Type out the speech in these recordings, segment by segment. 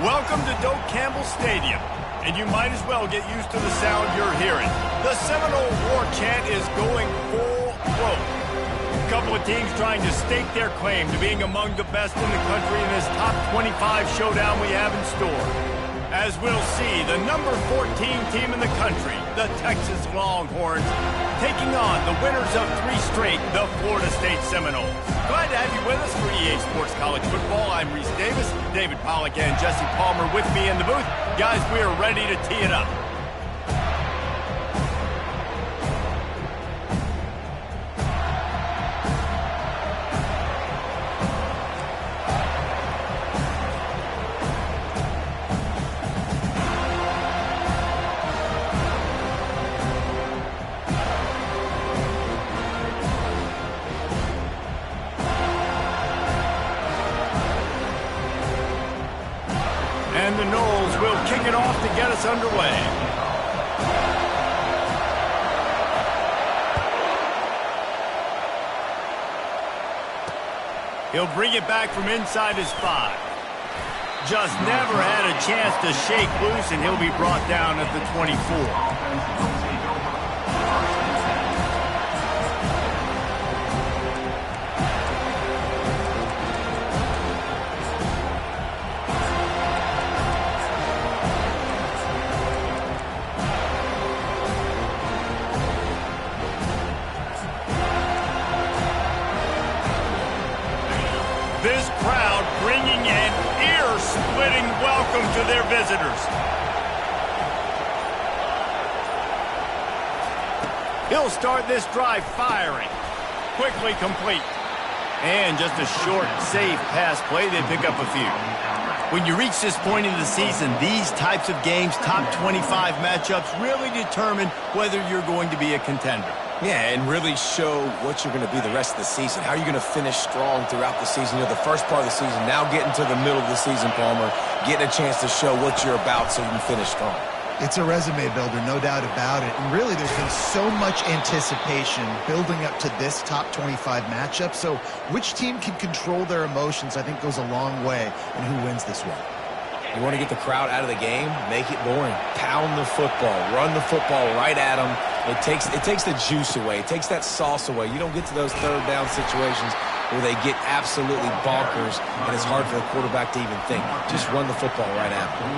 Welcome to Doak Campbell Stadium, and you might as well get used to the sound you're hearing. The Seminole War chant is going full throat. A couple of teams trying to stake their claim to being among the best in the country in this top 25 showdown we have in store. As we'll see, the number 14 team in the country, the Texas Longhorns, taking on the winners of 3 straight, the Florida State Seminoles. Glad to have you with us for EA Sports College Football. I'm Reese Davis, David Pollack and Jesse Palmer with me in the booth. Guys, we are ready to tee it up. And the Noles will kick it off to get us underway. He'll bring it back from inside his 5. Just never had a chance to shake loose, and he'll be brought down at the 24. This crowd bringing an ear-splitting welcome to their visitors. He'll start this drive firing. Quickly complete. And just a short, safe pass play. They pick up a few. When you reach this point in the season, these types of games, top 25 matchups, really determine whether you're going to be a contender. Yeah, and really show what you're going to be the rest of the season. How are you going to finish strong throughout the season? You know, the first part of the season, now getting to the middle of the season, Palmer, getting a chance to show what you're about so you can finish strong. It's a resume builder, no doubt about it. And really, there's been so much anticipation building up to this top 25 matchup. So which team can control their emotions, I think, goes a long way in who wins this one. You want to get the crowd out of the game, make it boring. Pound the football, run the football right at them. It takes the juice away. It takes that sauce away. You don't get to those third down situations where they get absolutely bonkers, and it's hard for the quarterback to even think. Just run the football right at them.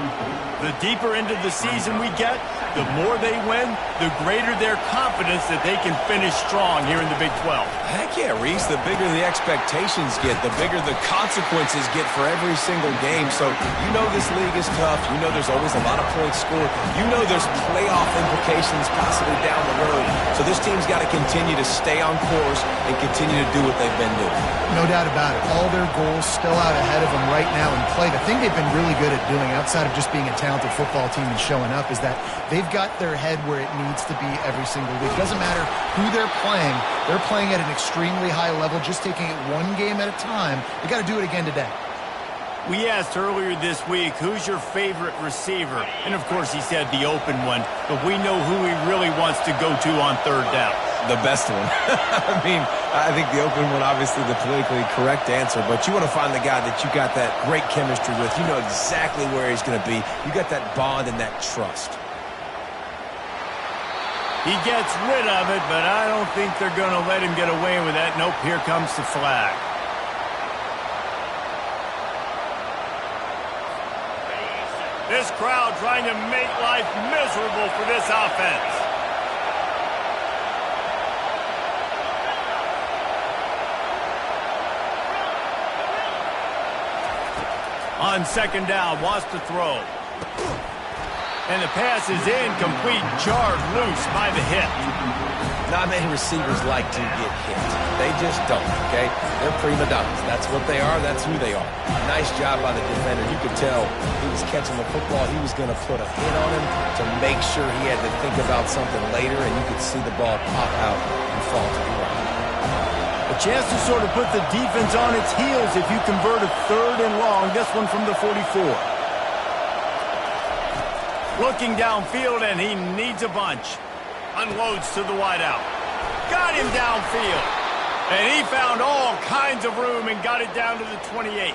The deeper into the season we get, the more they win, the greater their confidence that they can finish strong here in the Big 12. Heck yeah, Reese. The bigger the expectations get, the bigger the consequences get for every single game. So you know this league is tough. You know there's always a lot of points scored. You know there's playoff implications possibly down the road. So this team's got to continue to stay on course and continue to do what they've been doing. No doubt about it. All their goals still out ahead of them right now in play. The thing they've been really good at doing, outside of just being a talented football team and showing up, is that they've got their head where it needs to be every single week. It doesn't matter who they're playing at an extremely high level, just taking it one game at a time. They got to do it again today. We asked earlier this week, who's your favorite receiver? And of course he said the open one, but we know who he really wants to go to on third down. The best one. I mean, I think the open one, obviously the politically correct answer, but you want to find the guy that you got that great chemistry with. You know exactly where he's going to be. You got that bond and that trust. He gets rid of it, but I don't think they're going to let him get away with that. Nope, here comes the flag. This crowd trying to make life miserable for this offense. On second down, wants to throw. And the pass is incomplete, jarred loose by the hit. Not many receivers like to get hit. They just don't, okay? They're prima donnas. That's what they are. That's who they are. Nice job by the defender. You could tell he was catching the football. He was going to put a hit on him to make sure he had to think about something later, and you could see the ball pop out and fall to the right. A chance to sort of put the defense on its heels if you convert a third and long. This one from the 44. Looking downfield, and he needs a bunch. Unloads to the wideout. Got him downfield. And he found all kinds of room and got it down to the 28.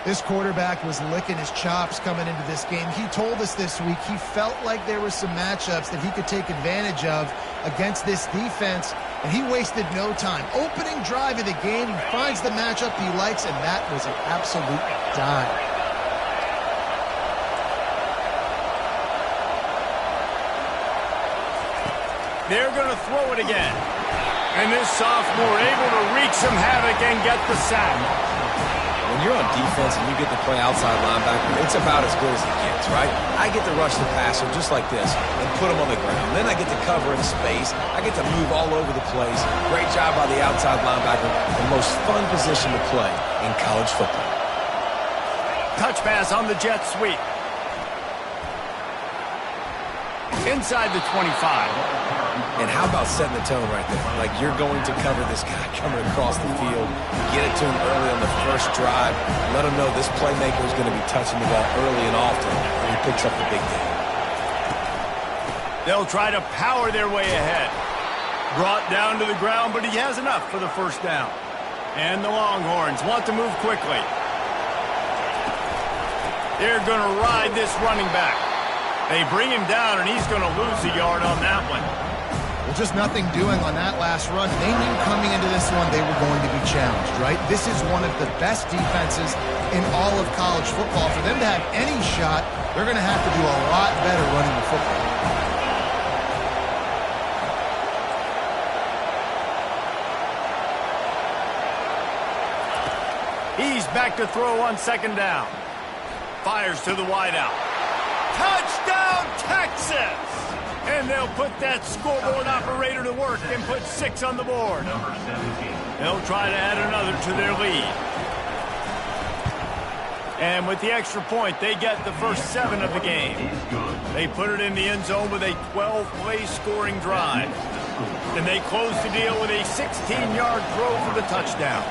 This quarterback was licking his chops coming into this game. He told us this week he felt like there were some matchups that he could take advantage of against this defense, and he wasted no time. Opening drive of the game, he finds the matchup he likes, and that was an absolute dime. They're going to throw it again. And this sophomore able to wreak some havoc and get the sack. When you're on defense and you get to play outside linebacker, it's about as good as it gets, right? I get to rush the passer just like this and put him on the ground. Then I get to cover in space. I get to move all over the place. Great job by the outside linebacker. The most fun position to play in college football. Touch pass on the jet sweep. Inside the 25. And how about setting the tone right there? Like you're going to cover this guy coming across the field, get it to him early on the first drive, let him know this playmaker is going to be touching the ball early and often, and he picks up the big game. They'll try to power their way ahead. Brought down to the ground, but he has enough for the first down. And the Longhorns want to move quickly. They're going to ride this running back. They bring him down, and he's going to lose a yard on that one. Well, just nothing doing on that last run. They knew coming into this one they were going to be challenged, right? This is one of the best defenses in all of college football. For them to have any shot, they're going to have to do a lot better running the football. He's back to throw on second down. Fires to the wideout. Touchdown, Texas! And they'll put that scoreboard operator to work and put 6 on the board. They'll try to add another to their lead. And with the extra point, they get the first 7 of the game. They put it in the end zone with a 12-play scoring drive. And they close the deal with a 16-yard throw for the touchdown.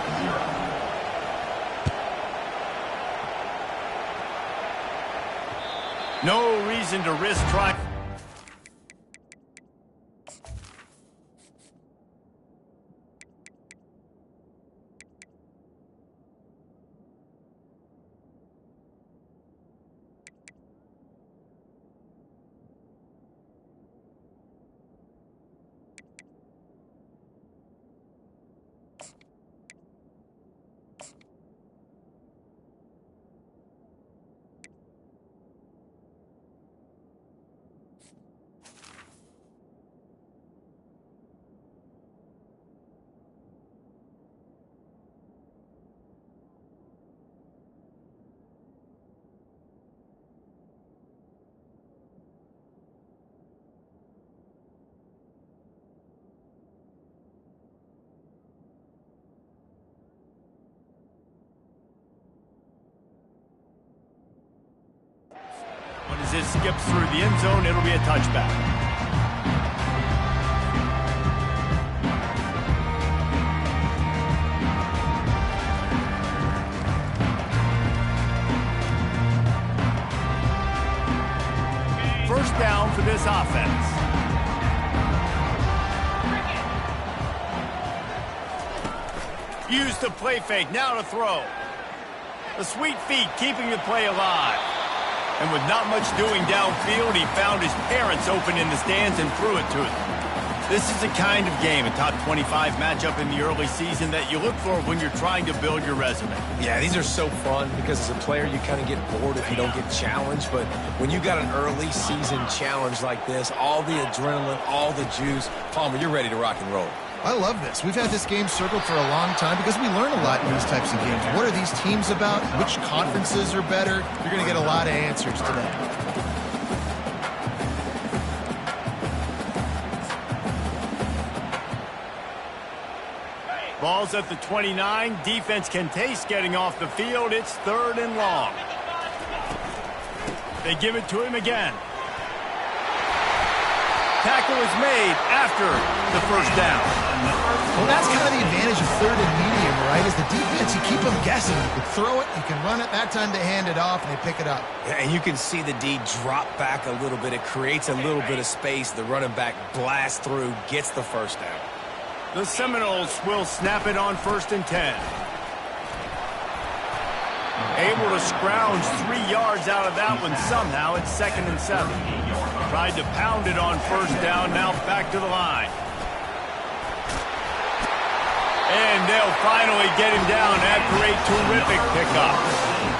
No reason to risk trying. As it skips through the end zone, it'll be a touchback. First down for this offense. Use the play fake, now to throw. The sweet feet keeping the play alive. And with not much doing downfield, he found his parents open in the stands and threw it to them. This is the kind of game, a top 25 matchup in the early season, that you look for when you're trying to build your resume. Yeah, these are so fun because as a player, you kind of get bored if you don't get challenged. But when you got an early season challenge like this, all the adrenaline, all the juice, Palmer, you're ready to rock and roll. I love this. We've had this game circled for a long time because we learn a lot in these types of games. What are these teams about? Which conferences are better? You're going to get a lot of answers today. Ball's at the 29. Defense can taste getting off the field. It's 3rd and long. They give it to him again. Tackle is made after the first down. Well, that's kind of the advantage of 3rd and medium, right? Is the defense, you keep them guessing. You can throw it, you can run it. That time they hand it off and they pick it up. Yeah, and you can see the D drop back a little bit. It creates a little bit of space. The running back blasts through, gets the first down. The Seminoles will snap it on 1st and 10. Able to scrounge 3 yards out of that one somehow. It's 2nd and 7. Tried to pound it on first down. Now back to the line. And they'll finally get him down after a terrific pickup.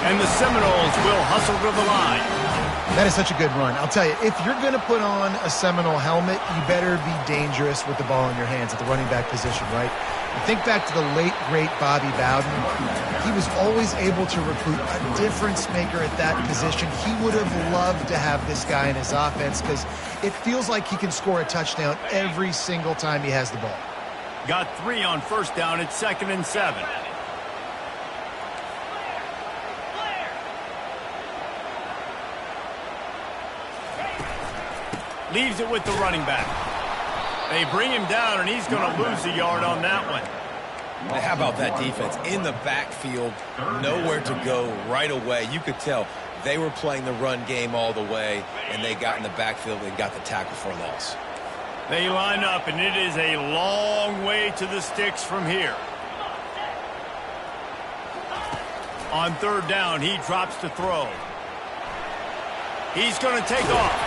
And the Seminoles will hustle to the line. That is such a good run. I'll tell you, if you're going to put on a Seminole helmet, you better be dangerous with the ball in your hands at the running back position, right? I think back to the late, great Bobby Bowden. He was always able to recruit a difference maker at that position. He would have loved to have this guy in his offense because it feels like he can score a touchdown every single time he has the ball. Got 3 on first down. It's 2nd and 7. Leaves it with the running back. They bring him down, and he's going to lose a yard on that one. How about that defense? In the backfield, nowhere to go right away. You could tell they were playing the run game all the way, and they got in the backfield and got the tackle for a loss. They line up, and it is a long way to the sticks from here. On 3rd down, he drops to throw. He's going to take off.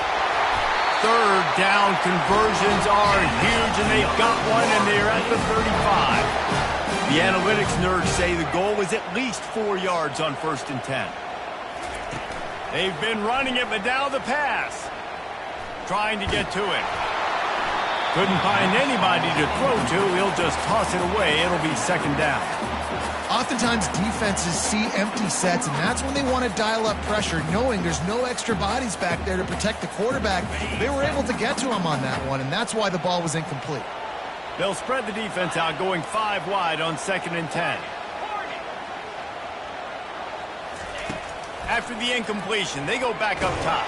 3rd down conversions are huge, and they've got one, and they're at the 35. The analytics nerds say the goal is at least 4 yards on 1st and 10. They've been running it, but now the pass. Trying to get to it. Couldn't find anybody to throw to. He'll just toss it away. It'll be 2nd down. Oftentimes defenses see empty sets, and that's when they want to dial up pressure, knowing there's no extra bodies back there to protect the quarterback. They were able to get to him on that one, and that's why the ball was incomplete. They'll spread the defense out, going 5 wide on 2nd and 10. After the incompletion, they go back up top.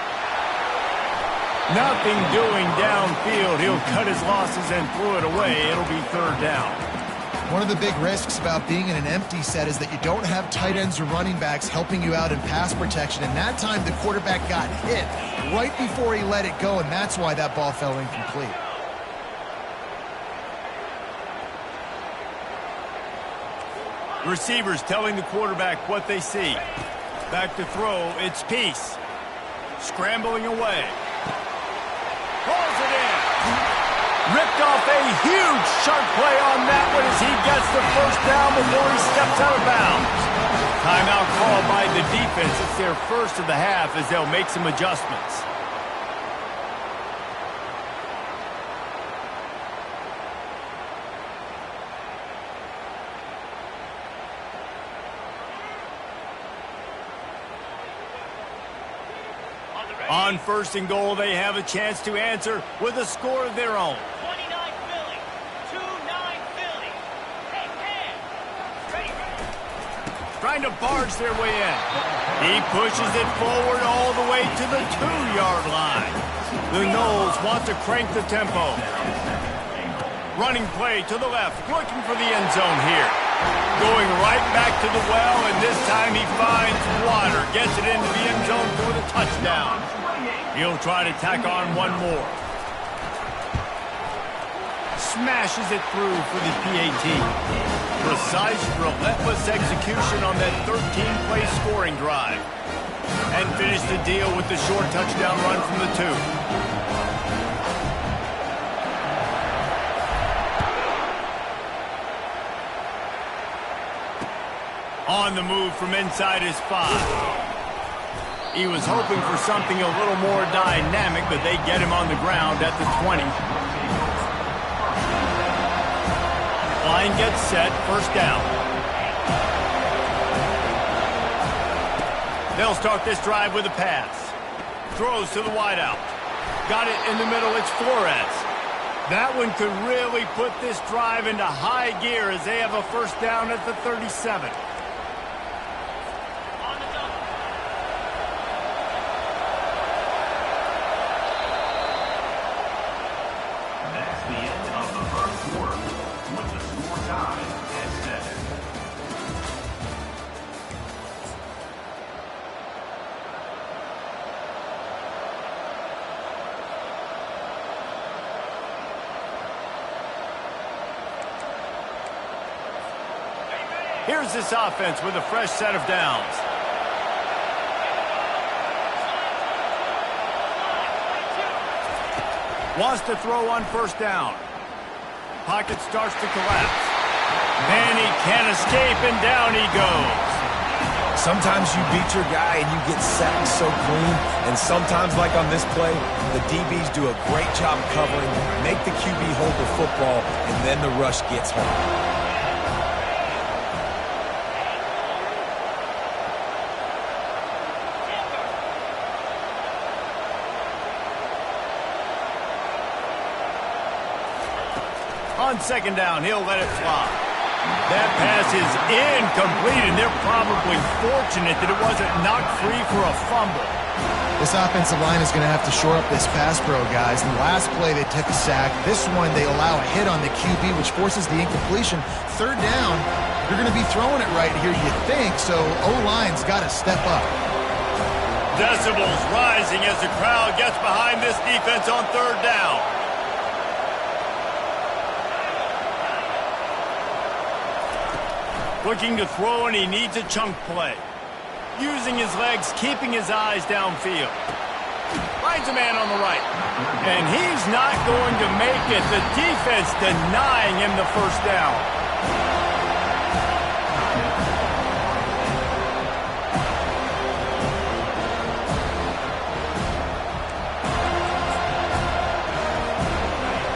Nothing doing downfield. He'll cut his losses and throw it away. It'll be 3rd down. One of the big risks about being in an empty set is that you don't have tight ends or running backs helping you out in pass protection. And that time, the quarterback got hit right before he let it go, and that's why that ball fell incomplete. Receivers telling the quarterback what they see. Back to throw. It's Peace. Scrambling away. Pulls it in. Ripped off a huge sharp play on that one as he gets the 1st down before he steps out of bounds. Timeout called by the defense. It's their first of the half as they'll make some adjustments. On 1st and goal, they have a chance to answer with a score of their own. 29 Philly, 2-9 Philly. Hey, ready. Trying to barge their way in. He pushes it forward all the way to the 2-yard line. The Noles want to crank the tempo. Running play to the left, looking for the end zone here. Going right back to the well, and this time he finds water. Gets it into the end zone for the touchdown. He'll try to tack on one more. Smashes it through for the PAT. Precise, relentless execution on that 13-play scoring drive. And finish the deal with the short touchdown run from the 2. On the move from inside his 5. He was hoping for something a little more dynamic, but they get him on the ground at the 20. Line gets set, 1st down. They'll start this drive with a pass. Throws to the wideout. Got it in the middle, it's Flores. That one could really put this drive into high gear as they have a 1st down at the 37. Here's this offense with a fresh set of downs. Wants to throw on first down. Pocket starts to collapse. And he can't escape, and down he goes. Sometimes you beat your guy and you get sacked so clean, and sometimes, like on this play, the DBs do a great job covering, make the QB hold the football, and then the rush gets home. On second down, he'll let it fly. That pass is incomplete, and they're probably fortunate that it wasn't knocked free for a fumble. This offensive line is going to have to shore up this pass pro, guys. In the last play, they took a sack. This one, they allow a hit on the QB, which forces the incompletion. Third down, you're going to be throwing it right here, you think, so O-line's got to step up. Decibels rising as the crowd gets behind this defense on third down. Looking to throw, and he needs a chunk play. Using his legs, keeping his eyes downfield. Finds a man on the right. And he's not going to make it. The defense denying him the first down.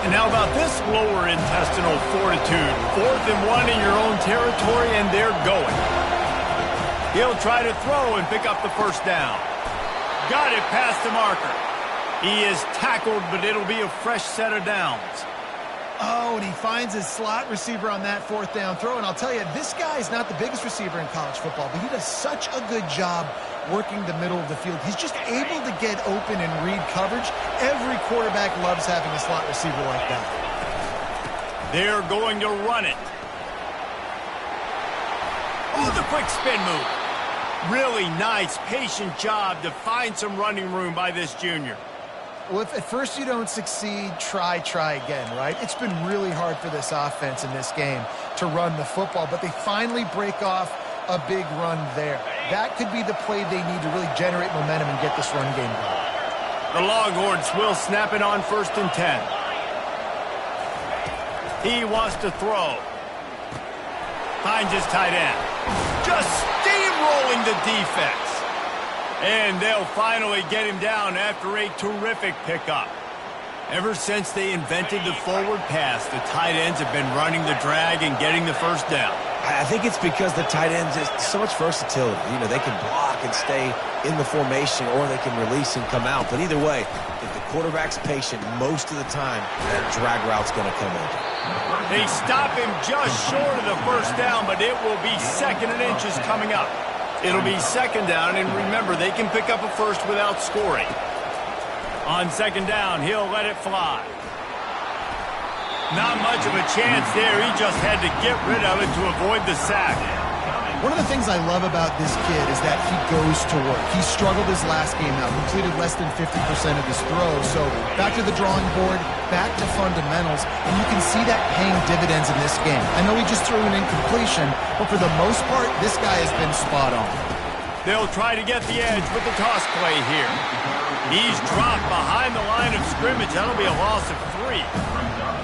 And how about this lower intestinal fortitude? 4th and 1 in your own territory, and they're going. He'll try to throw and pick up the first down. Got it past the marker. He is tackled, but it'll be a fresh set of downs. Oh, and he finds his slot receiver on that fourth down throw. And I'll tell you, this guy's not the biggest receiver in college football, but he does such a good job working the middle of the field. He's just able to get open and read coverage. Every quarterback loves having a slot receiver like that. They're going to run it. Oh, the quick spin move. Really nice, patient job to find some running room by this junior. Well, if at first you don't succeed, try again, right? It's been really hard for this offense in this game to run the football, but they finally break off a big run there. That could be the play they need to really generate momentum and get this run game going. The Longhorns will snap it on 1st and 10. He wants to throw. Finds his tight end. Just steamrolling the defense. And they'll finally get him down after a terrific pickup. Ever since they invented the forward pass, the tight ends have been running the drag and getting the first down. I think it's because the tight ends is so much versatility. You know, they can block and stay in the formation, or they can release and come out. But either way, if the quarterback's patient most of the time, that drag route's going to come in. They stop him just short of the first down, but it will be 2nd and inches coming up. It'll be 2nd down, and remember, they can pick up a first without scoring. On 2nd down, he'll let it fly. Not much of a chance there. He just had to get rid of it to avoid the sack. One of the things I love about this kid is that he goes to work. He struggled his last game out, completed less than 50% of his throws. So back to the drawing board, back to fundamentals, and you can see that paying dividends in this game. I know he just threw an incompletion, but for the most part, this guy has been spot on. They'll try to get the edge with the toss play here. He's dropped behind the line of scrimmage. That'll be a loss of 3.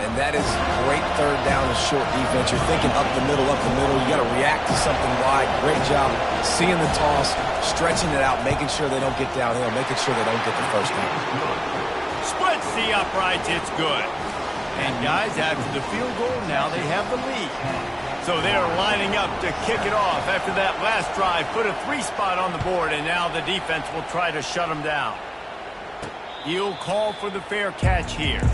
And that is great third down and short defense. You're thinking up the middle. You got to react to something wide. Great job seeing the toss, stretching it out, making sure they don't get downhill, making sure they don't get the first down. Splits the uprights. It's good. And guys, after the field goal, now they have the lead. So they're lining up to kick it off after that last drive. Put a 3 spot on the board, and now the defense will try to shut them down. He'll call for the fair catch here.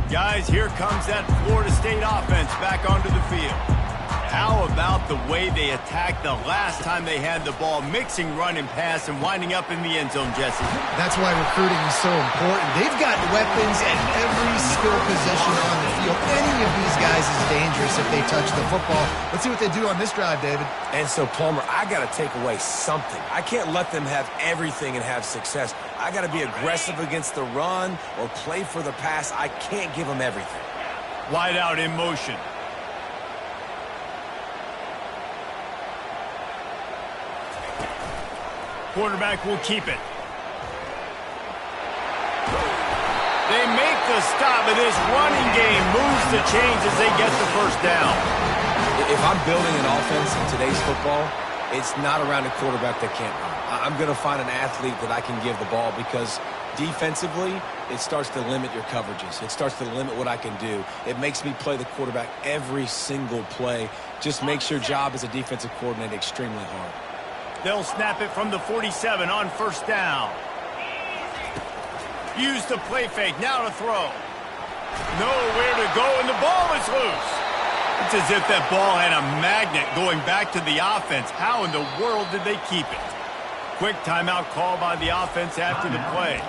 Guys, here comes that Florida State offense back onto the field. How about the way they attacked the last time they had the ball, mixing run and pass and winding up in the end zone, Jesse? That's why recruiting is so important. They've got weapons at every skill position on the field. Any of these guys is dangerous if they touch the football. Let's see what they do on this drive, David. And so, Palmer, I got to take away something. I can't let them have everything and have success. I got to be aggressive against the run or play for the pass. I can't give them everything. Wide out in motion. Quarterback will keep it. They make the stop, and this running game moves the chains as they get the first down. If I'm building an offense in today's football, it's not around a quarterback that can't run. I'm going to find an athlete that I can give the ball because defensively, it starts to limit your coverages. It starts to limit what I can do. It makes me play the quarterback every single play. Just makes your job as a defensive coordinator extremely hard. They'll snap it from the 47 on first down. Use the play fake, now to throw. Nowhere to go, and the ball is loose. It's as if that ball had a magnet going back to the offense. How in the world did they keep it? Quick timeout call by the offense after the play.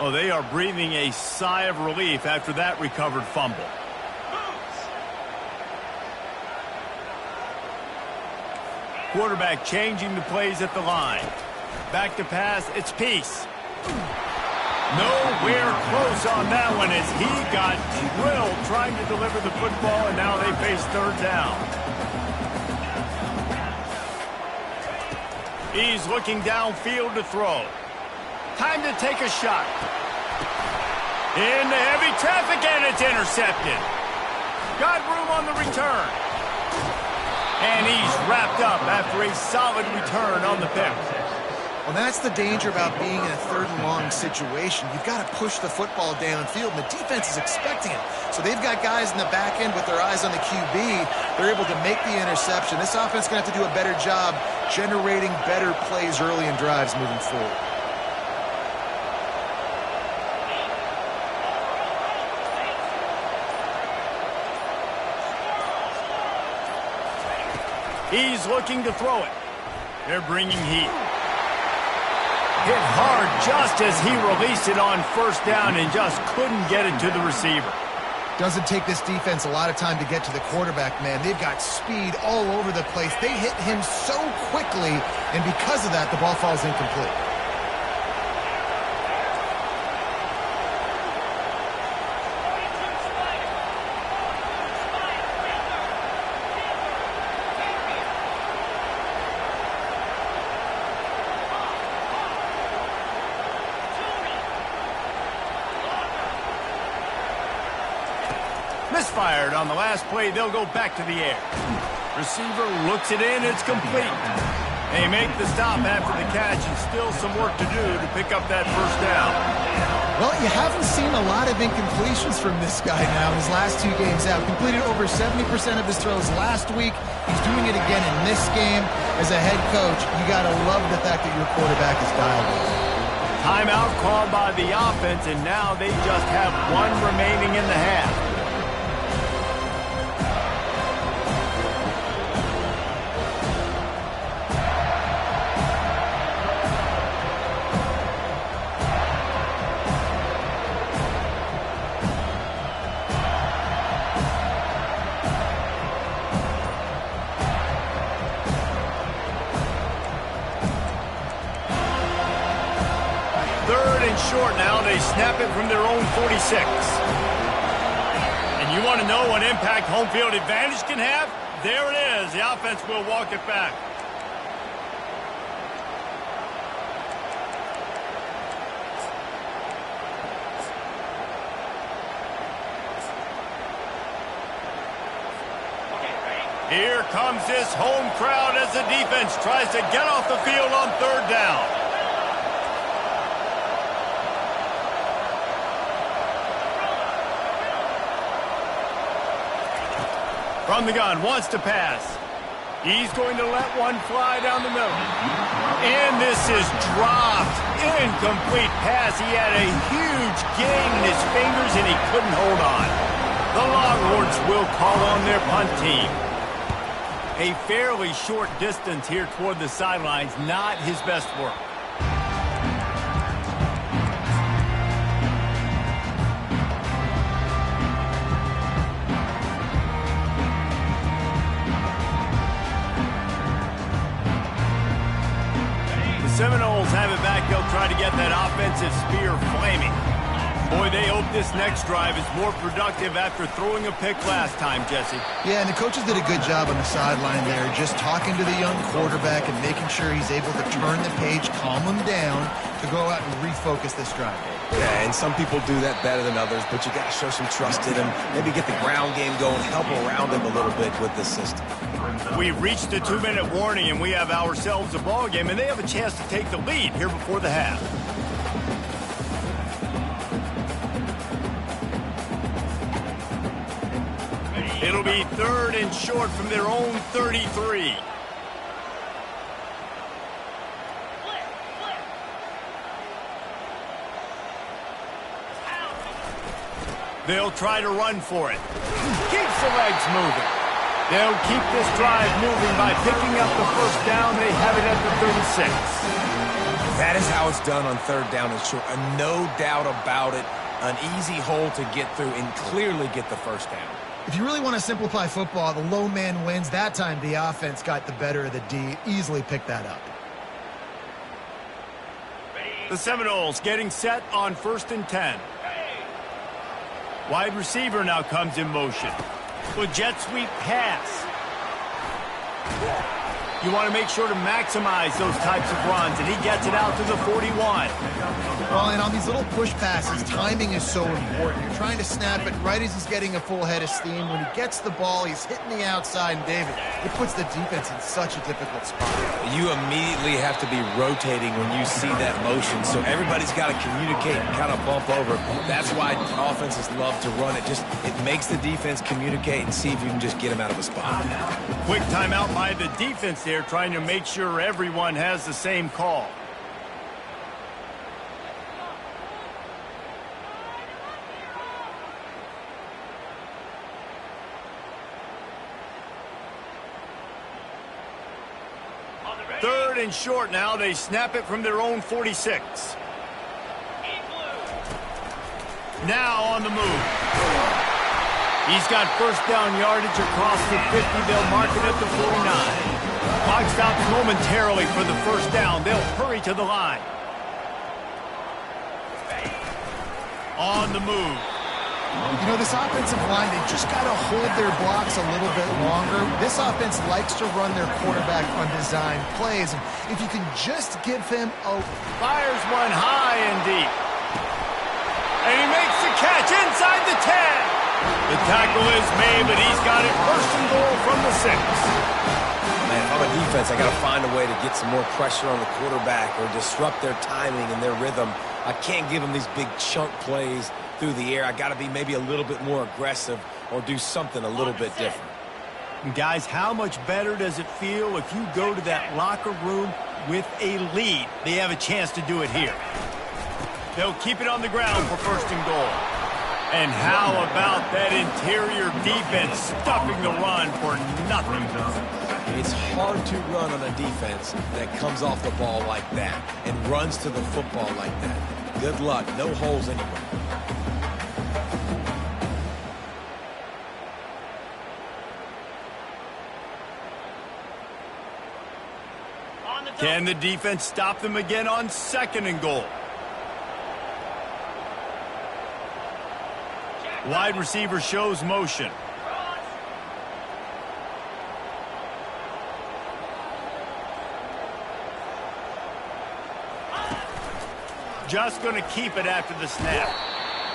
Oh, they are breathing a sigh of relief after that recovered fumble. Quarterback changing the plays at the line. Back to pass, it's Peace. Nowhere close on that one as he got drilled trying to deliver the football, and now they face third down. He's looking downfield to throw. Time to take a shot. Into heavy traffic, and it's intercepted. Got room on the return. And he's wrapped up after a solid return on the pick. Well, that's the danger about being in a third and long situation. You've got to push the football downfield, and the defense is expecting it. So they've got guys in the back end with their eyes on the QB. They're able to make the interception. This offense is going to have to do a better job generating better plays early in drives moving forward. He's looking to throw it. They're bringing heat. Hit hard just as he released it on first down and just couldn't get it to the receiver. Doesn't take this defense a lot of time to get to the quarterback, man. They've got speed all over the place. They hit him so quickly, and because of that, the ball falls incomplete. Misfired on the last play. They'll go back to the air. Receiver looks it in. It's complete. They make the stop after the catch, and still some work to do to pick up that first down. Well, you haven't seen a lot of incompletions from this guy now. His last 2 games out. Completed over 70% of his throws last week. He's doing it again in this game. As a head coach, you got to love the fact that your quarterback is dialed in. Timeout called by the offense, and now they just have 1 remaining in the half. Short now. They snap it from their own 46. And you want to know what impact home field advantage can have? There it is. The offense will walk it back. Here comes this home crowd as the defense tries to get off the field on third down. From the gun, wants to pass. He's going to let one fly down the middle. And this is dropped. Incomplete pass. He had a huge gain in his fingers, and he couldn't hold on. The Longhorns will call on their punt team. A fairly short distance here toward the sidelines, not his best work. The Seminoles have it back. They'll try to get that offensive spear flaming. Boy, they hope this next drive is more productive after throwing a pick last time, Jesse. Yeah, and the coaches did a good job on the sideline there, just talking to the young quarterback and making sure he's able to turn the page, calm him down, to go out and refocus this drive. Yeah, and some people do that better than others, but you got to show some trust in him. Maybe get the ground game going, help around him a little bit with this system. We reached the 2-minute warning, and we have ourselves a ball game, and they have a chance to take the lead here before the half. It'll be 3rd and short from their own 33. They'll try to run for it. Keeps the legs moving. They'll keep this drive moving by picking up the first down. They have it at the 36. That is how it's done on 3rd down and short. No doubt about it. An easy hole to get through and clearly get the first down. If you really want to simplify football, the low man wins. That time the offense got the better of the D. Easily picked that up. The Seminoles getting set on 1st and 10. Wide receiver now comes in motion. With jet sweep pass. You want to make sure to maximize those types of runs, and he gets it out to the 41. Well, and on these little push passes, timing is so important. You're trying to snap it right as he's getting a full head of steam. When he gets the ball, he's hitting the outside, and David, it puts the defense in such a difficult spot. You immediately have to be rotating when you see that motion, so everybody's got to communicate and kind of bump over. That's why offenses love to run it. It makes the defense communicate and see if you can just get him out of a spot. Quick timeout by the defense there, trying to make sure everyone has the same call. Third and short now. They snap it from their own 46. Now on the move. He's got first down yardage across the 50. They'll mark it at the 49. Clock stops momentarily for the first down. They'll hurry to the line. On the move. You know, this offensive line, they just got to hold their blocks a little bit longer. This offense likes to run their quarterback on design plays. And if you can just give him a... Fires one high and deep. And he makes the catch inside the 10. The tackle is made, but he's got it 1st and goal from the 6. Man, if I'm a defense, I got to find a way to get some more pressure on the quarterback or disrupt their timing and their rhythm. I can't give them these big chunk plays through the air. I got to be maybe a little bit more aggressive or do something a little bit different. And guys, how much better does it feel if you go to that locker room with a lead? They have a chance to do it here. They'll keep it on the ground for 1st and goal. And how about that interior defense stuffing the run for nothing? It's hard to run on a defense that comes off the ball like that and runs to the football like that. Good luck. No holes anywhere. Can the defense stop them again on 2nd and goal? Wide receiver shows motion. Just going to keep it after the snap.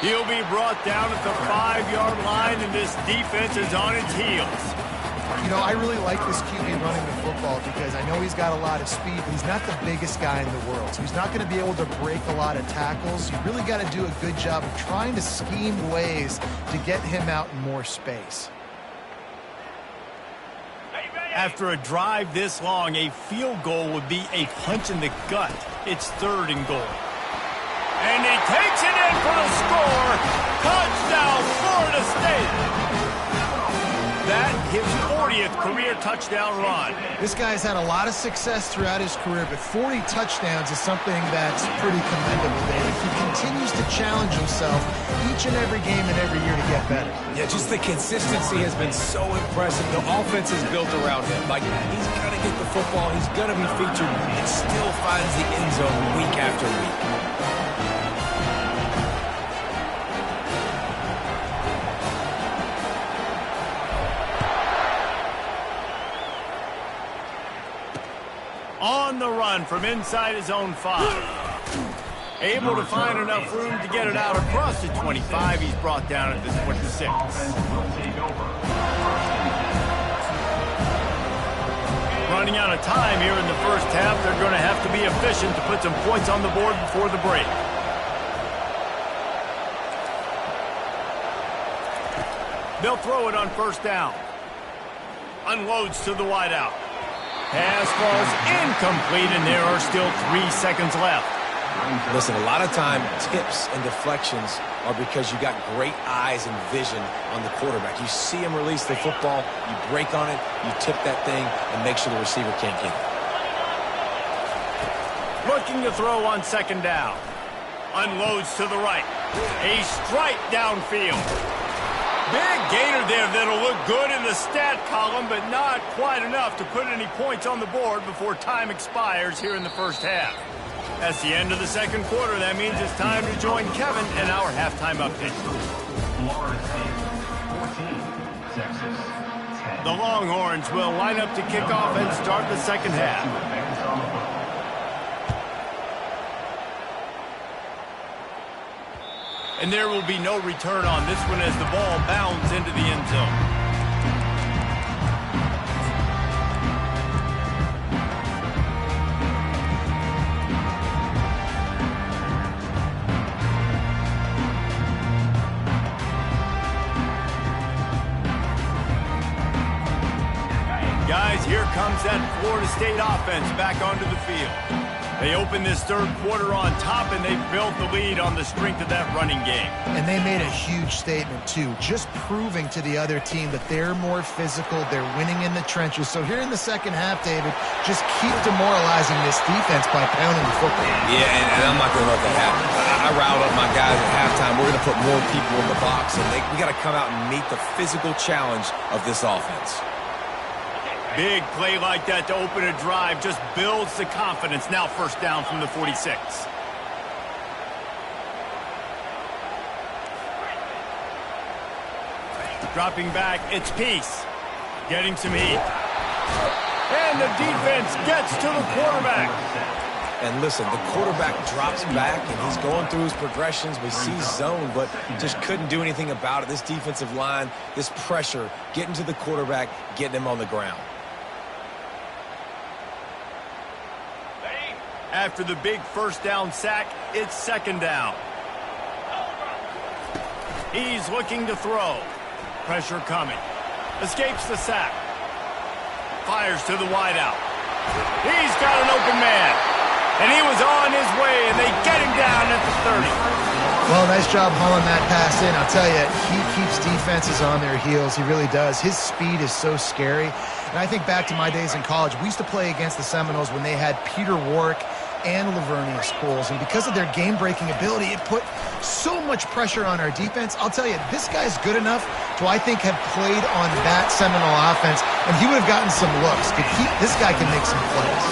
He'll be brought down at the 5-yard line, and this defense is on its heels. You know, I really like this QB running the football because I know he's got a lot of speed, but he's not the biggest guy in the world. So he's not going to be able to break a lot of tackles. You really got to do a good job of trying to scheme ways to get him out in more space. After a drive this long, a field goal would be a punch in the gut. It's 3rd and goal. And he takes it in for the score. Touchdown, Florida State. That his 40th career touchdown run. This guy's had a lot of success throughout his career, but 40 touchdowns is something that's pretty commendable, David. He continues to challenge himself each and every game and every year to get better. Yeah, just the consistency has been so impressive. The offense is built around him. Like, he's going to get the football, he's going to be featured, and still finds the end zone week after week. On the run from inside his own 5. Able to find enough room to get it out across the 25. He's brought down at the 26. Running out of time here in the first half. They're going to have to be efficient to put some points on the board before the break. They'll throw it on 1st down. Unloads to the wideout. Pass falls incomplete, and there are still 3 seconds left. Listen, a lot of time, tips and deflections are because you got great eyes and vision on the quarterback. You see him release the football, you break on it, you tip that thing, and make sure the receiver can't get it. Looking to throw on 2nd down. Unloads to the right. A strike downfield. Big gainer there that'll look good in the stat column, but not quite enough to put any points on the board before time expires here in the first half. That's the end of the 2nd quarter. That means it's time to join Kevin and our halftime update. The Longhorns will line up to kick off and start the 2nd half. And there will be no return on this one as the ball bounds into the end zone. Guys, here comes that Florida State offense back onto the field. They open this 3rd quarter on top, and they built the lead on the strength of that running game. And they made a huge statement, too, just proving to the other team that they're more physical, they're winning in the trenches. So here in the 2nd half, David, just keep demoralizing this defense by pounding the football. Yeah, and I'm not going to let that happen. I riled up my guys at halftime. We're going to put more people in the box, and we got to come out and meet the physical challenge of this offense. Big play like that to open a drive just builds the confidence. Now 1st down from the 46. Dropping back, it's Peace. Getting some heat. And the defense gets to the quarterback. And listen, the quarterback drops back, and he's going through his progressions. We see zone, but just couldn't do anything about it. This defensive line, this pressure, getting to the quarterback, getting him on the ground. After the big 1st down sack, it's 2nd down. He's looking to throw. Pressure coming. Escapes the sack. Fires to the wideout. He's got an open man. And he was on his way, and they get him down at the 30. Well, nice job hauling that pass in. I'll tell you, he keeps defenses on their heels. He really does. His speed is so scary. And I think back to my days in college. We used to play against the Seminoles when they had Peter Warrick and Lavernius Coles, and because of their game-breaking ability, it put so much pressure on our defense. I'll tell you, this guy's good enough to, I think, have played on that Seminole offense, and he would have gotten some looks. This guy can make some plays.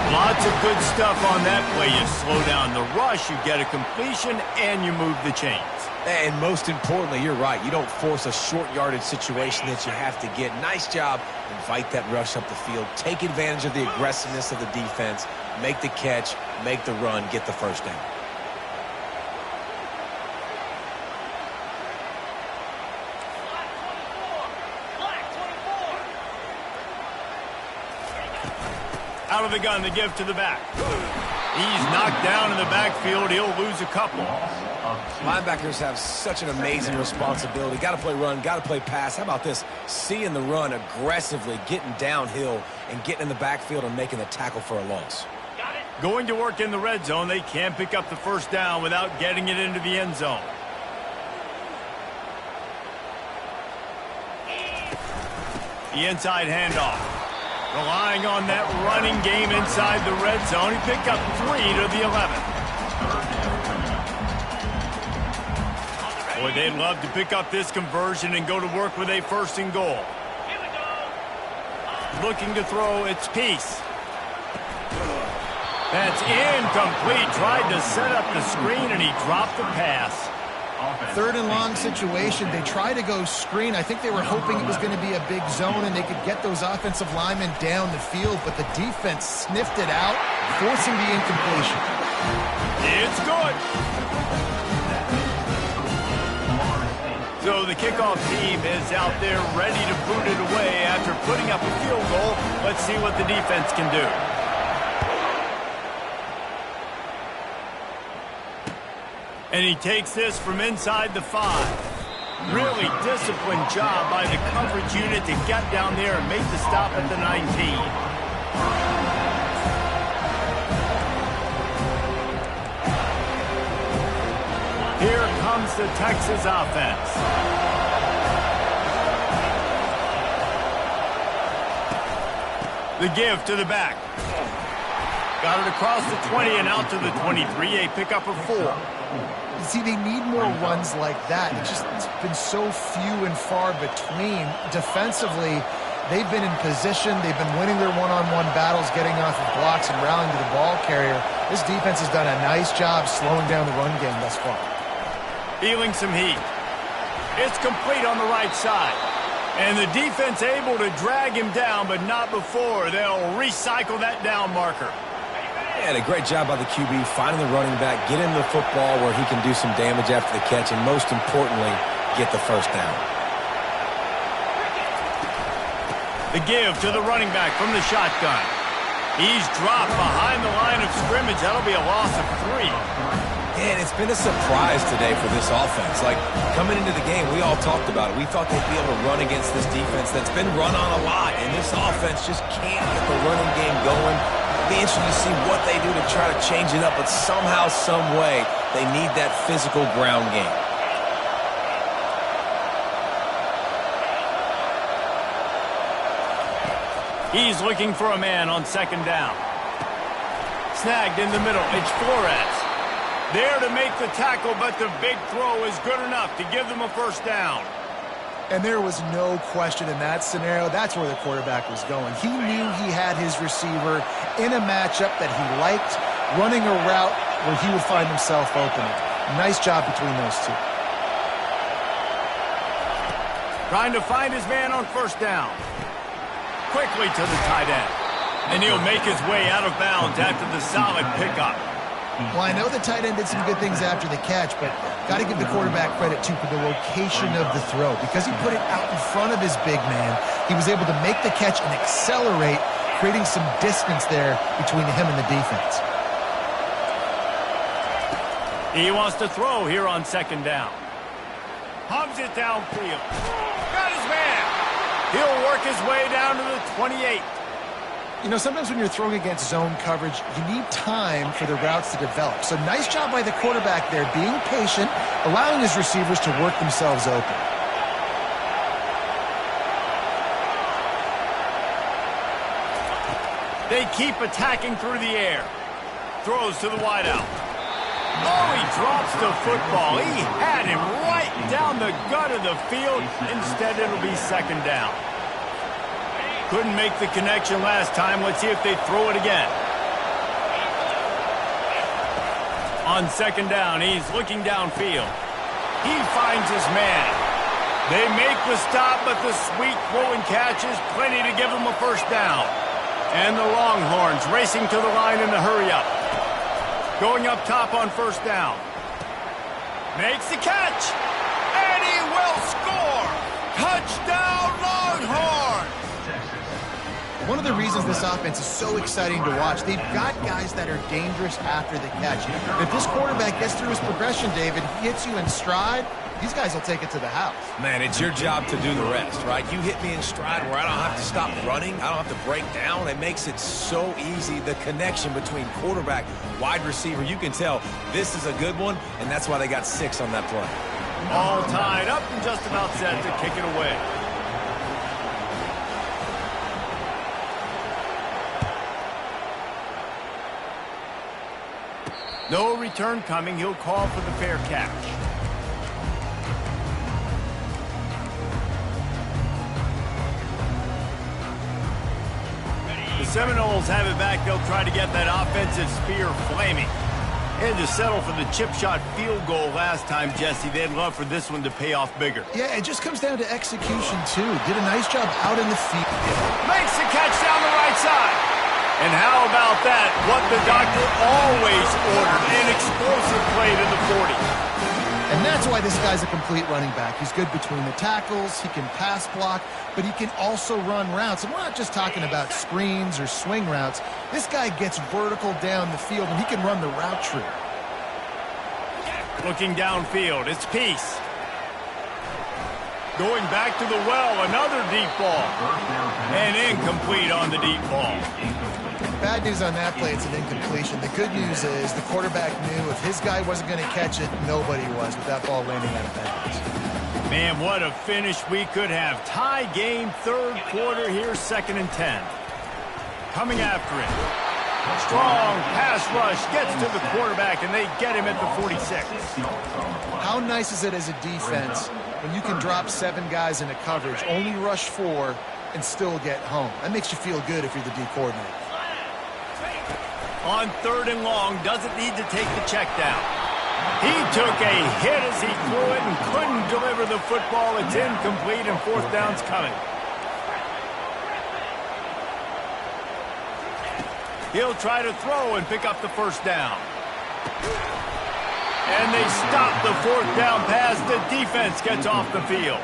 Lots of good stuff on that play. You slow down the rush, you get a completion, and you move the chains. And most importantly, you're right. You don't force a short yardage situation that you have to get. Nice job. Invite that rush up the field. Take advantage of the aggressiveness of the defense. Make the catch. Make the run. Get the 1st down. Out of the gun, the give to the back. He's knocked down in the backfield. He'll lose a couple. Linebackers have such an amazing responsibility. Got to play run, got to play pass. How about this? Seeing the run aggressively, getting downhill, and getting in the backfield and making the tackle for a loss. Going to work in the red zone. They can't pick up the first down without getting it into the end zone. The inside handoff. Relying on that running game inside the red zone. He picked up 3 to the 11. Boy, they'd love to pick up this conversion and go to work with a first and goal. Looking to throw, it's Peace. That's incomplete. Tried to set up the screen, and he dropped the pass. Third and long situation. They try to go screen. I think they were hoping it was going to be a big zone and they could get those offensive linemen down the field, but the defense sniffed it out, forcing the incompletion. It's good. So the kickoff team is out there ready to boot it away after putting up a field goal. Let's see what the defense can do. And he takes this from inside the 5. Really disciplined job by the coverage unit to get down there and make the stop at the 19. Here comes the Texas offense. The give to the back. Got it across the 20 and out to the 23. A pickup of 4. See, they need more runs like that. It's been so few and far between. Defensively, they've been in position. They've been winning their one-on-one battles, getting off of blocks and rallying to the ball carrier. This defense has done a nice job slowing down the run game thus far. Feeling some heat. It's complete on the right side. And the defense able to drag him down, but not before. They'll recycle that down marker. And a great job by the QB finding the running back, get him the football where he can do some damage after the catch, and most importantly, get the first down. The give to the running back from the shotgun. He's dropped behind the line of scrimmage. That'll be a loss of 3. And it's been a surprise today for this offense. Like, coming into the game, we all talked about it. We thought they'd be able to run against this defense that's been run on a lot, and this offense just can't get the running game going. It'll be interesting to see what they do to try to change it up, but somehow, some way, they need that physical ground game. He's looking for a man on second down. Snagged in the middle. It's Flores. There to make the tackle, but the big throw is good enough to give them a first down. And there was no question in that scenario. That's where the quarterback was going. He knew he had his receiver in a matchup that he liked, running a route where he would find himself open. Nice job between those two. Trying to find his man on first down. Quickly to the tight end. And he'll make his way out of bounds after the solid pickup. Well, I know the tight end did some good things after the catch, but got to give the quarterback credit, too, for the location of the throw. Because he put it out in front of his big man, he was able to make the catch and accelerate, creating some distance there between him and the defense. He wants to throw here on second down. Hubs it downfield. Got his man. He'll work his way down to the 28. You know, sometimes when you're throwing against zone coverage, you need time for the routes to develop. So nice job by the quarterback there, being patient, allowing his receivers to work themselves open. They keep attacking through the air. Throws to the wideout. Oh, he drops the football. He had him right down the gut of the field. Instead, it'll be second down. Couldn't make the connection last time. Let's see if they throw it again. On second down, he's looking downfield. He finds his man. They make the stop, but the sweet throw and catch is plenty to give them a first down. And the Longhorns racing to the line in the hurry-up. Going up top on first down. Makes the catch. And he will score. Touchdown, Longhorns. One of the reasons this offense is so exciting to watch, they've got guys that are dangerous after the catch. If this quarterback gets through his progression, David, he hits you in stride, these guys will take it to the house. Man, it's your job to do the rest, right? You hit me in stride where I don't have to stop running. I don't have to break down. It makes it so easy. The connection between quarterback, wide receiver, you can tell this is a good one, and that's why they got 6 on that play. All tied up and just about set to kick it away. No return coming. He'll call for the fair catch. The Seminoles have it back. They'll try to get that offensive spear flaming. And to settle for the chip shot field goal last time, Jesse, they'd love for this one to pay off bigger. Yeah, it just comes down to execution, too. Did a nice job out in the field. Makes the catch down the right side. And how about that? What the doctor always ordered, an explosive play to the 40. And that's why this guy's a complete running back. He's good between the tackles, he can pass block, but he can also run routes. And we're not just talking about screens or swing routes. This guy gets vertical down the field, and he can run the route tree. Looking downfield, it's Peace. Going back to the well, another deep ball. And incomplete on the deep ball. Bad news on that play, it's an incompletion. The good news is the quarterback knew if his guy wasn't going to catch it, nobody was with that ball landing out of bounds. Man, what a finish we could have. Tie game, third quarter here, 2nd and 10. Coming after it. Strong pass rush, gets to the quarterback, and they get him at the 46. How nice is it as a defense when you can drop 7 guys into coverage, only rush 4, and still get home? That makes you feel good if you're the D coordinator. On 3rd and long, doesn't need to take the check down. He took a hit as he threw it and couldn't deliver the football. It's incomplete, and 4th down's coming. He'll try to throw and pick up the 1st down. And they stop the 4th down pass. The defense gets off the field.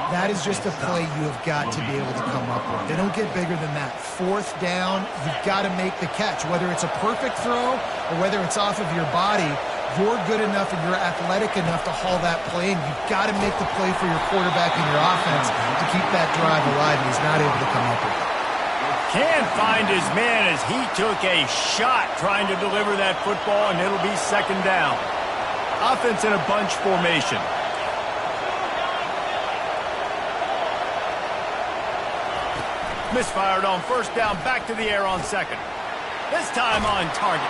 That is just a play you have got to be able to come up with. They don't get bigger than that. 4th down, you've got to make the catch. Whether it's a perfect throw or whether it's off of your body, you're good enough and you're athletic enough to haul that play, and you've got to make the play for your quarterback and your offense to keep that drive alive, and he's not able to come up with it. Can't find his man as he took a shot trying to deliver that football, and it'll be 2nd down. Offense in a bunch formation. Misfired on 1st down, back to the air on 2nd. This time on target.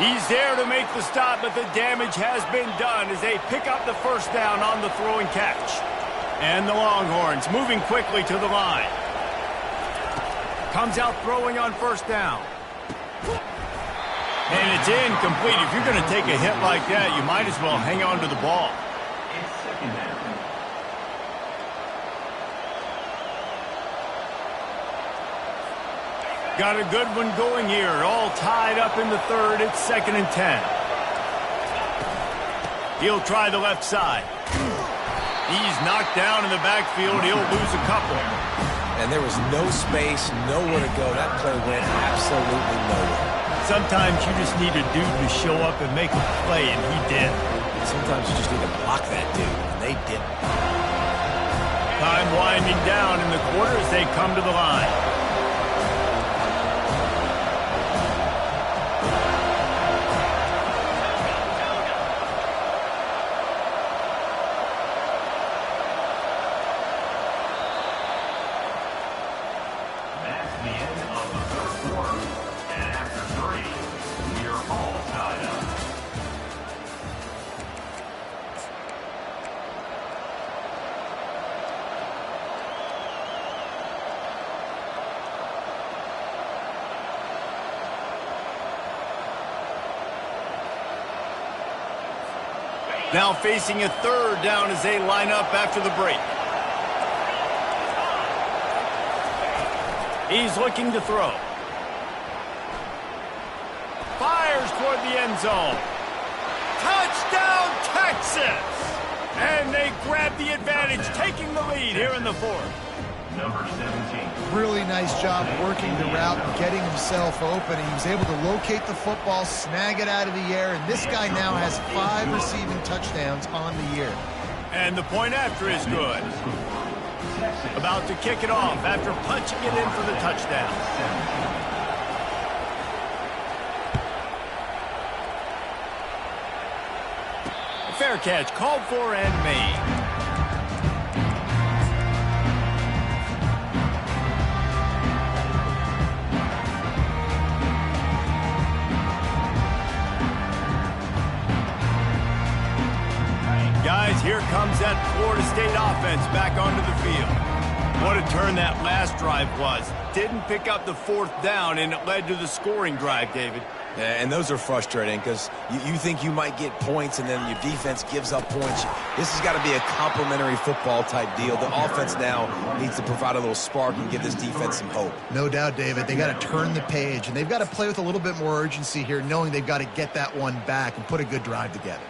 He's there to make the stop, but the damage has been done as they pick up the 1st down on the throw and catch. And the Longhorns moving quickly to the line. Comes out throwing on 1st down. And it's incomplete. If you're going to take a hit like that, you might as well hang on to the ball. Got a good one going here. All tied up in the 3rd. It's 2nd and 10. He'll try the left side. He's knocked down in the backfield. He'll lose a couple. And there was no space, nowhere to go. That play went absolutely nowhere. Sometimes you just need a dude to show up and make a play, and he did. Sometimes you just need to block that dude, and they didn't. Time winding down in the quarter as they come to the line. Now facing a 3rd down as they line up after the break. He's looking to throw. Fires toward the end zone. Touchdown, Texas! And they grab the advantage, taking the lead here in the 4th. Number 17. Really nice job working the route and getting himself open. He was able to locate the football, snag it out of the air, and this guy now has 5 receiving touchdowns on the year. And the point after is good. About to kick it off after punching it in for the touchdown. Fair catch called for and made. Guys, here comes that Florida State offense back onto the field. What a turn that last drive was. Didn't pick up the 4th down, and it led to the scoring drive, David. Yeah, and those are frustrating because you think you might get points and then your defense gives up points. This has got to be a complementary football type deal. The offense now needs to provide a little spark and give this defense some hope. No doubt, David. They got to turn the page, and they've got to play with a little bit more urgency here, knowing they've got to get that one back and put a good drive together.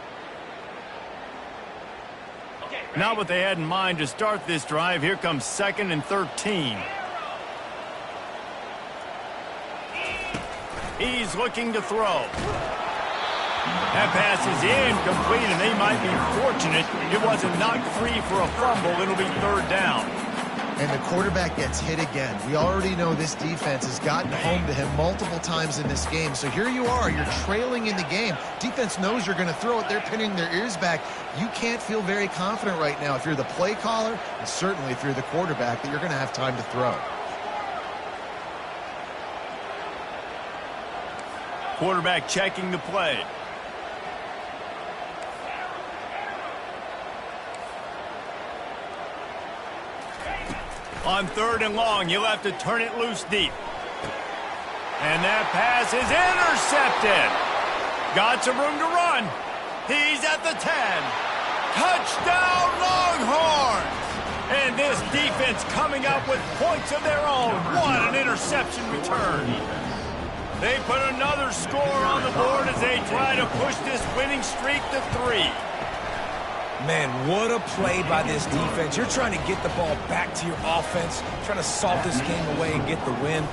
Not what they had in mind to start this drive. Here comes 2nd and 13. He's looking to throw. That pass is incomplete, and they might be fortunate it wasn't knocked free for a fumble. It'll be 3rd down. And the quarterback gets hit again. We already know this defense has gotten home to him multiple times in this game. So here you are, you're trailing in the game. Defense knows you're going to throw it. They're pinning their ears back. You can't feel very confident right now if you're the play caller, and certainly if you're the quarterback, that you're going to have time to throw. Quarterback checking the play. On 3rd and long, you'll have to turn it loose deep. And that pass is intercepted. Got some room to run. He's at the 10. Touchdown, Longhorns! And this defense coming up with points of their own. What an interception return. They put another score on the board as they try to push this winning streak to 3. Man, what a play by this defense. You're trying to get the ball back to your offense, trying to salt this game away and get the win.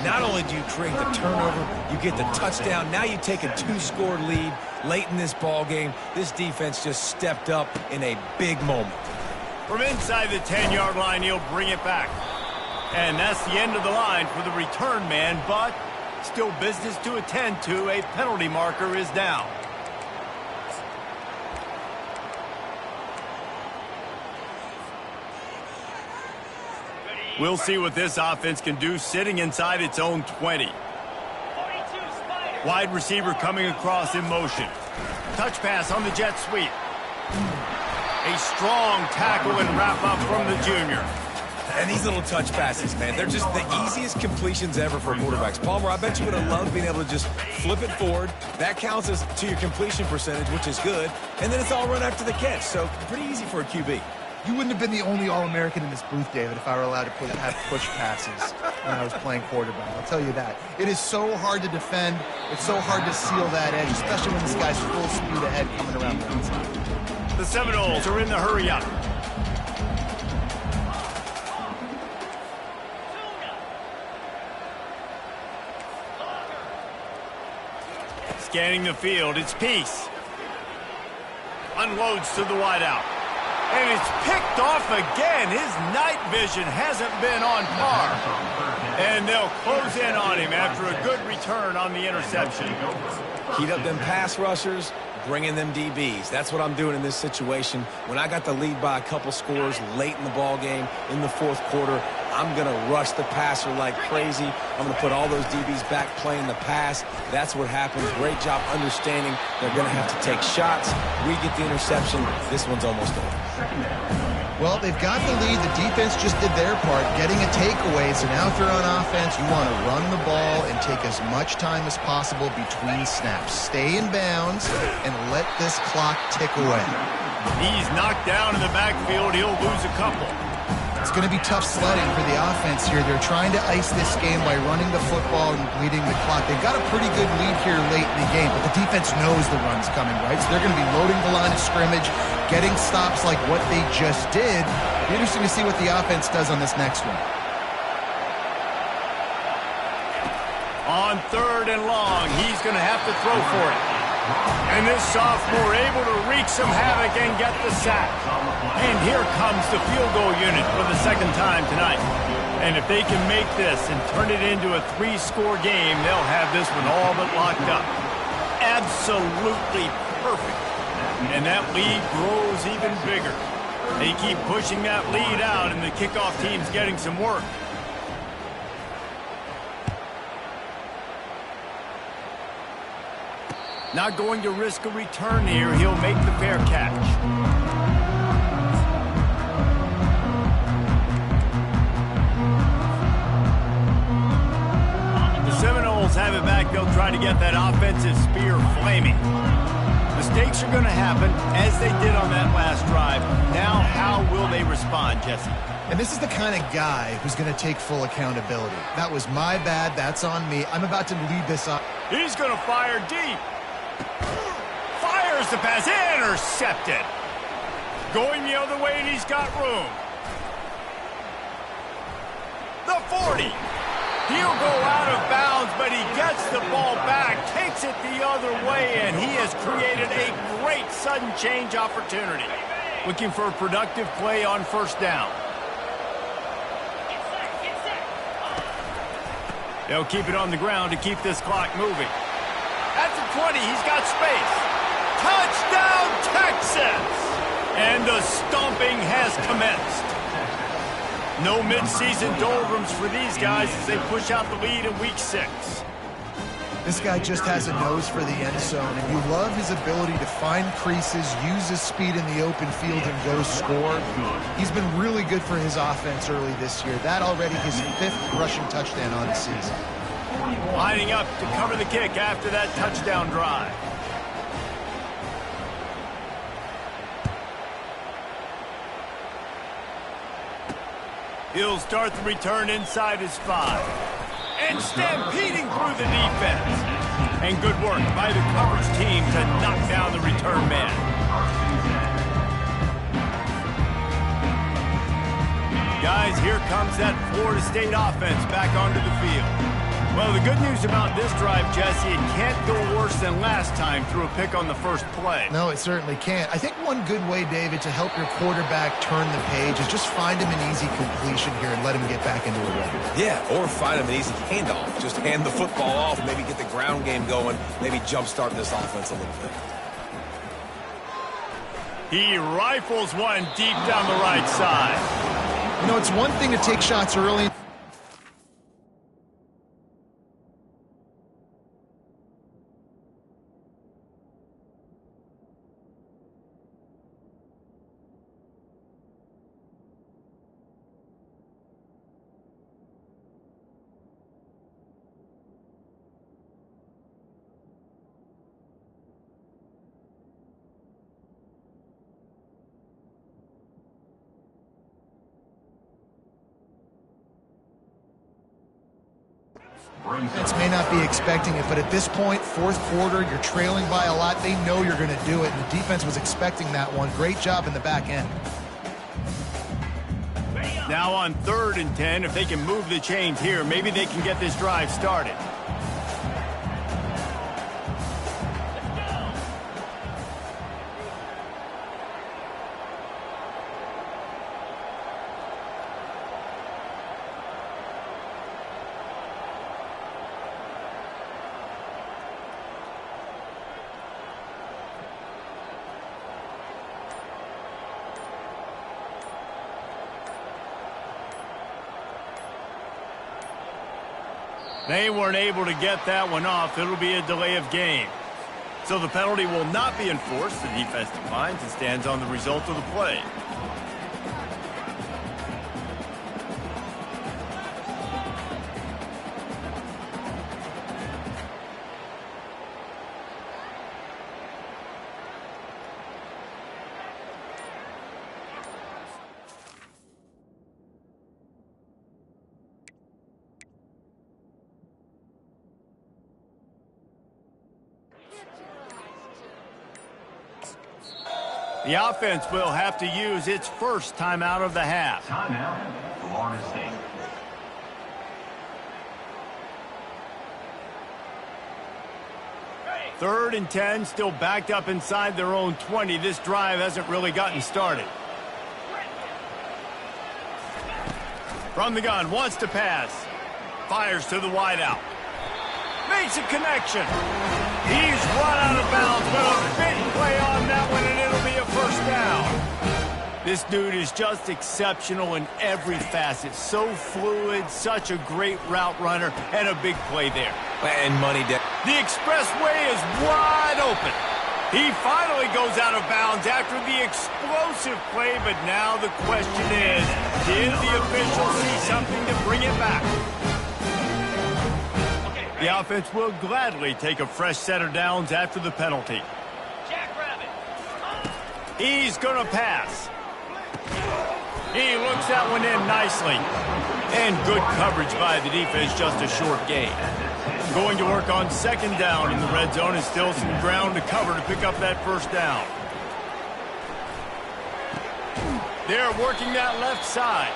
Not only do you create the turnover, you get the touchdown. Now you take a 2-score lead late in this ball game. This defense just stepped up in a big moment. From inside the 10-yard line, he'll bring it back. And that's the end of the line for the return man, but still business to attend to. A penalty marker is down. We'll see what this offense can do sitting inside its own 20. Wide receiver coming across in motion. Touch pass on the jet sweep. A strong tackle and wrap up from the junior. And these little touch passes, man, they're just the easiest completions ever for quarterbacks. Palmer, I bet you would have loved being able to just flip it forward. That counts as to your completion percentage, which is good. And then it's all run after the catch, so pretty easy for a QB. You wouldn't have been the only All-American in this booth, David, if I were allowed to have push passes when I was playing quarterback. I'll tell you that. It is so hard to defend. It's so hard to seal that edge, especially when this guy's full speed ahead coming around the inside. The Seminoles are in the hurry-up. Scanning the field, it's Peace. Unloads to the wideout. And it's picked off again. His night vision hasn't been on par. And they'll close in on him after a good return on the interception. Heat up them pass rushers, bring in them DBs. That's what I'm doing in this situation. When I got the lead by a couple scores late in the ball game, in the 4th quarter, I'm going to rush the passer like crazy. I'm going to put all those DBs back playing the pass. That's what happens. Great job understanding they're going to have to take shots. We get the interception. This one's almost over. Well, they've got the lead. The defense just did their part, getting a takeaway. So now if you're on offense, you want to run the ball and take as much time as possible between snaps. Stay in bounds and let this clock tick away. He's knocked down in the backfield. He'll lose a couple. It's going to be tough sledding for the offense here. They're trying to ice this game by running the football and bleeding the clock. They've got a pretty good lead here late in the game, but the defense knows the run's coming, right? So they're going to be loading the line of scrimmage, getting stops like what they just did, Be interesting to see what the offense does on this next one. On 3rd and long, he's going to have to throw for it. And this sophomore able to wreak some havoc and get the sack. And here comes the field goal unit for the 2nd time tonight. And if they can make this and turn it into a 3-score game, they'll have this one all but locked up. Absolutely perfect. And that lead grows even bigger. They keep pushing that lead out, and the kickoff team's getting some work. Not going to risk a return here. He'll make the fair catch. The Seminoles have it back. They'll try to get that offensive spear flaming. Mistakes are going to happen, as they did on that last drive. Now, how will they respond, Jesse? And this is the kind of guy who's going to take full accountability. That was my bad. That's on me. I'm about to lead this up. He's going to fire deep. Fires the pass. Intercepted. Going the other way, and he's got room. The 40. He'll go out of bounds, but he gets the ball back, takes it the other way, and he has created a great sudden change opportunity. Looking for a productive play on 1st down. They'll keep it on the ground to keep this clock moving. At the 20, he's got space. Touchdown, Texas! And the stomping has commenced. No mid-season doldrums for these guys as they push out the lead in Week 6. This guy just has a nose for the end zone, and you love his ability to find creases, use his speed in the open field, and go score. He's been really good for his offense early this year. That already his 5th rushing touchdown on the season. Lining up to cover the kick after that touchdown drive. He'll start the return inside his 5. And stampeding through the defense. And good work by the coverage team to knock down the return man. Guys, here comes that Florida State offense back onto the field. Well, the good news about this drive, Jesse, it can't go worse than last time through a pick on the first play. No, it certainly can't. I think one good way, David, to help your quarterback turn the page is just find him an easy completion here and let him get back into a rhythm. Yeah, or find him an easy handoff. Just hand the football off, maybe get the ground game going, maybe jumpstart this offense a little bit. He rifles one deep down the right side. You know, it's one thing to take shots early. Defense may not be expecting it, but at this point, 4th quarter, you're trailing by a lot. They know you're going to do it, and the defense was expecting that one. Great job in the back end. Now on 3rd and 10, if they can move the chains here, maybe they can get this drive started. They weren't able to get that one off. It'll be a delay of game. So the penalty will not be enforced. The defense declines and stands on the result of the play. The offense will have to use its first timeout of the half. Timeout, Florida State. Third and 10, still backed up inside their own 20. This drive hasn't really gotten started. From the gun, wants to pass. Fires to the wideout. Makes a connection. He's run out of bounds, but a big play on that one, and it'll be a first down. This dude is just exceptional in every facet. So fluid, such a great route runner, and a big play there. And money down. The expressway is wide open. He finally goes out of bounds after the explosive play, but now the question is, did the official see something to bring it back? The offense will gladly take a fresh set of downs after the penalty. Jackrabbit. He's going to pass. He looks that one in nicely. And good coverage by the defense, just a short gain. Going to work on second down in the red zone, and still some ground to cover to pick up that first down. They're working that left side.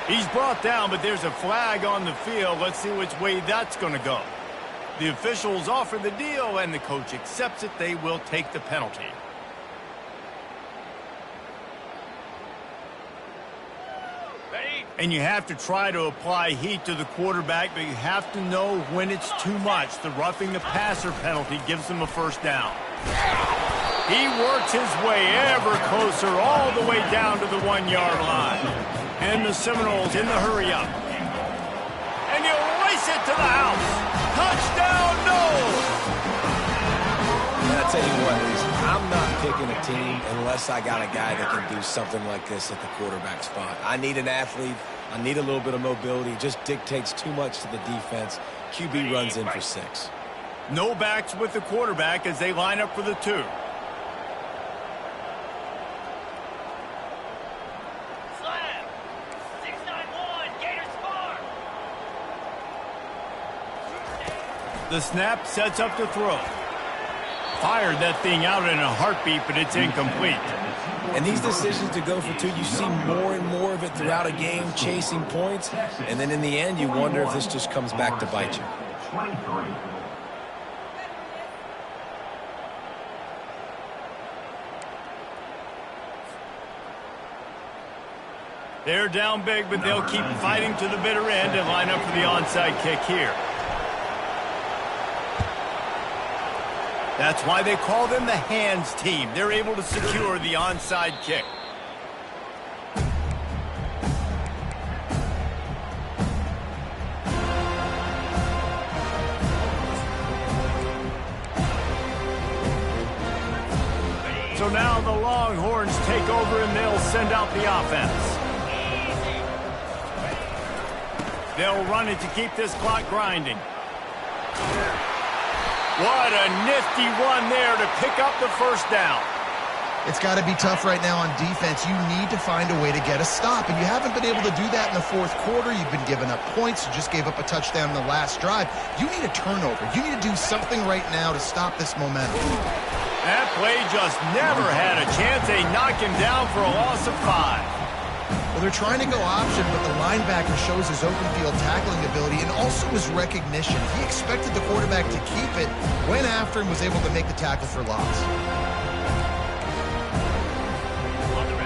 He's brought down, but there's a flag on the field. Let's see which way that's going to go. The officials offer the deal, and the coach accepts it. They will take the penalty. And you have to try to apply heat to the quarterback, but you have to know when it's too much. The roughing the passer penalty gives him a first down. He works his way ever closer all the way down to the 1-yard line. And the Seminoles in the hurry-up. And he'll race it to the house. Touchdown, no! I'll tell you what, I'm not picking a team unless I got a guy that can do something like this at the quarterback spot. I need an athlete. I need a little bit of mobility. It just dictates too much to the defense. QB runs in for 6. No backs with the quarterback as they line up for the 2. Slab. 691. Gators Farm. The snap sets up to throw. Fired that thing out in a heartbeat, but it's incomplete. And these decisions to go for 2, you see more and more of it throughout a game, chasing points. And then in the end, you wonder if this just comes back to bite you. 23. They're down big, but they'll keep fighting to the bitter end and line up for the onside kick here. That's why they call them the hands team. They're able to secure the onside kick. So now the Longhorns take over and they'll send out the offense. They'll run it to keep this clock grinding. What a nifty run there to pick up the first down. It's got to be tough right now on defense. You need to find a way to get a stop, and you haven't been able to do that in the fourth quarter. You've been giving up points. You just gave up a touchdown in the last drive. You need a turnover. You need to do something right now to stop this momentum. That play just never had a chance. They knock him down for a loss of 5. Well, they're trying to go option, but the linebacker shows his open field tackling ability and also his recognition. He expected the quarterback to keep it, went after him, was able to make the tackle for loss.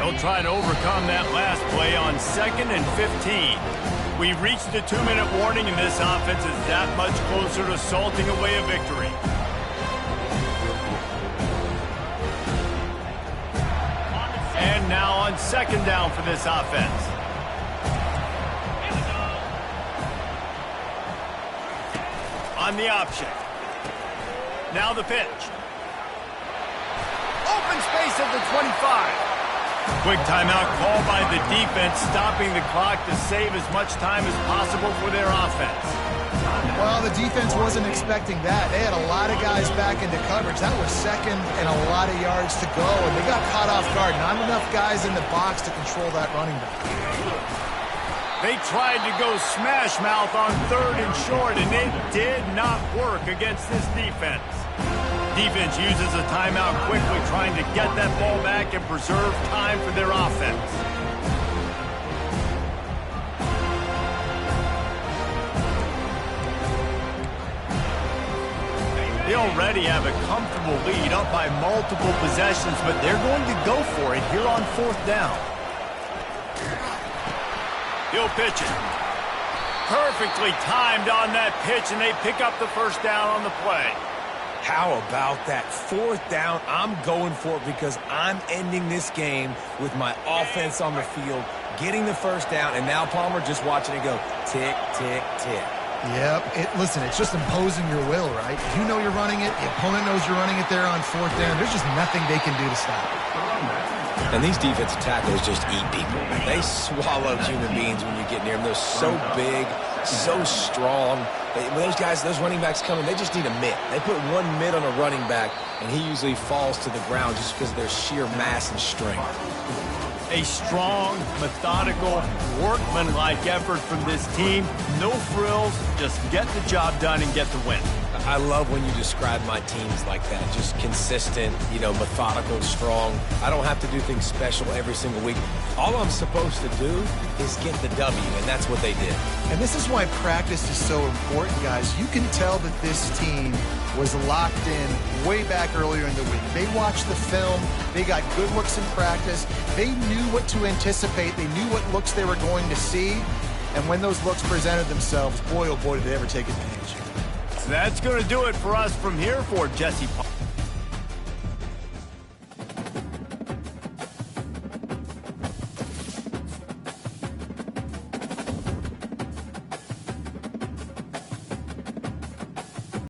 They'll try to overcome that last play on 2nd and 15. We've reached the 2-minute warning, and this offense is that much closer to salting away a victory. And now on 2nd down for this offense. On the option. Now the pitch. Open space at the 25. Quick timeout call by the defense, stopping the clock to save as much time as possible for their offense. Well, the defense wasn't expecting that. They had a lot of guys back into coverage. That was 2nd and a lot of yards to go, and they got caught off guard. Not enough guys in the box to control that running back. They tried to go smash mouth on 3rd and short, and it did not work against this defense. Defense uses a timeout quickly, trying to get that ball back and preserve time for their offense. They already have a comfortable lead, up by multiple possessions, but they're going to go for it here on 4th down. He'll pitch it. Perfectly timed on that pitch, and they pick up the first down on the play. How about that 4th down? I'm going for it because I'm ending this game with my offense on the field, getting the first down, and now Palmer just watching it go tick, tick, tick. Yep. Listen, it's just imposing your will, right? You know you're running it. The opponent knows you're running it there on 4th down. There's just nothing they can do to stop it. And these defensive tackles just eat people. They swallow human beings when you get near them. They're so big, so strong. When those guys, those running backs come in, they just need a mitt. They put one mitt on a running back, and he usually falls to the ground just because of their sheer mass and strength. A strong, methodical, workmanlike effort from this team. No frills, just get the job done and get the win. I love when you describe my teams like that. Just consistent, methodical, strong. I don't have to do things special every single week. All I'm supposed to do is get the W, and that's what they did. And this is why practice is so important, guys. You can tell that this team was locked in way back earlier in the week. They watched the film. They got good looks in practice. They knew what to anticipate. They knew what looks they were going to see. And when those looks presented themselves, boy, oh boy, did they ever take advantage. That's going to do it for us from here for Jesse Palmer.